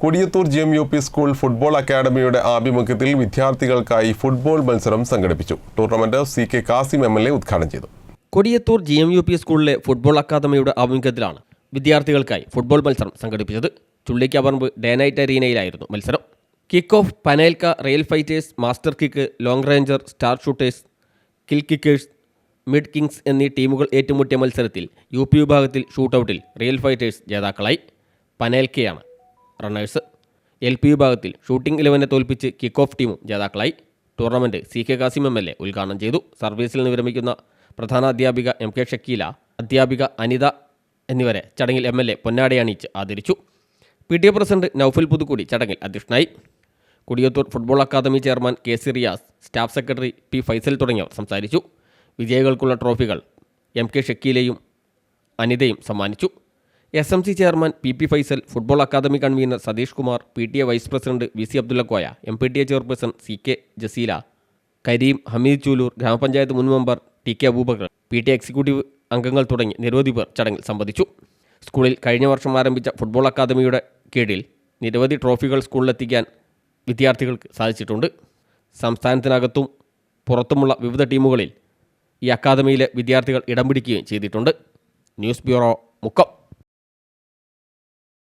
Kodiyathur GMUP school football അക്കാദമിയുടെ ആഭിമുഖ്യത്തിൽ വിദ്യാർത്ഥികൾക്കായി ഫുട്ബോൾ മത്സരം സംഘടിപ്പിച്ചു. ടൂർണമെന്റ് CK കാസിം MLA ഉദ്ഘാടനം ചെയ്തു. കൊടിയത്തൂർ GMUP സ്കൂളിലെ ഫുട്ബോൾ അക്കാദമിയുടെ ആഭിമുഖ്യത്തിലാണ് വിദ്യാർത്ഥികൾക്കായി ഫുട്ബോൾ മത്സരം സംഘടിപ്പിച്ചത്. ചുള്ളിക്കപ്പറമ്പ് ഡേ നൈറ്റ് അരീനയിലായിരുന്നു മത്സരം. കിക്ക് ഓഫ് പനേൽക്ക, real fighters, master kick, long ranger, star shooters, kill kickers, mid kings എന്നീ ടീമുകൾ ഏറ്റുമുട്ടിയ മത്സരത്തിൽ UP വിഭാഗത്തിൽ ഷൂട്ടൌട്ടിൽ റിയൽ ഫൈറ്റേഴ്സ് ജേതാക്കളായി. പനേൽക്കയാണ് റണ്ണേഴ്സ്. LP വിഭാഗത്തിൽ ഷൂട്ടിംഗ് 11 തോൽപ്പിച്ച് കിക്ക് ഓഫ് ടീമും ജേതാക്കളായി. ടൂർണമെൻറ്റ് CK കാസിം MLA ഉദ്ഘാടനം ചെയ്തു. സർവീസിൽ നിന്ന് വിരമിക്കുന്ന പ്രധാന അധ്യാപിക MK ഷക്കീല, അധ്യാപിക അനിത എന്നിവരെ ചടങ്ങിൽ MLA പൊന്നാട അണിയിച്ച് ആദരിച്ചു. PTA പ്രസിഡന്റ് നൌഫൽ പുതുക്കുടി ചടങ്ങിൽ അധ്യക്ഷനായി. Kodiyathur football academy chairman KC Riyas, staff secretary P Faisal തുടങ്ങിയവർ സംസാരിച്ചു. വിജയികൾക്കുള്ള ട്രോഫികൾ MK ഷക്കീലയും അനിതയും സമ്മാനിച്ചു. SMC chairman PP Faisal, football academy convener Satheesh Kumar, PTA vice president VC Abdullakoya, MPTA chairperson CK Jaseela, Kareem, Hameed Chooloor, ഗ്രാമപഞ്ചായത്ത് മുൻ member TK Abubakar, PTA executive അംഗങ്ങൾ തുടങ്ങി നിരവധി പേർ ചടങ്ങിൽ സംബന്ധിച്ചു. സ്കൂളിൽ കഴിഞ്ഞ വർഷം ആരംഭിച്ച ഫുട്ബോൾ അക്കാദമിയുടെ കീഴിൽ നിരവധി ട്രോഫികൾ സ്കൂളിലെത്തിക്കാൻ വിദ്യാർത്ഥികൾക്ക് സാധിച്ചിട്ടുണ്ട്. സംസ്ഥാനത്തിനകത്തും പുറത്തുമുള്ള വിവിധ ടീമുകളിൽ ഈ അക്കാദമിയിലെ വിദ്യാർത്ഥികൾ ഇടം പിടിക്കുകയും ചെയ്തിട്ടുണ്ട്. News bureau, Mukkam.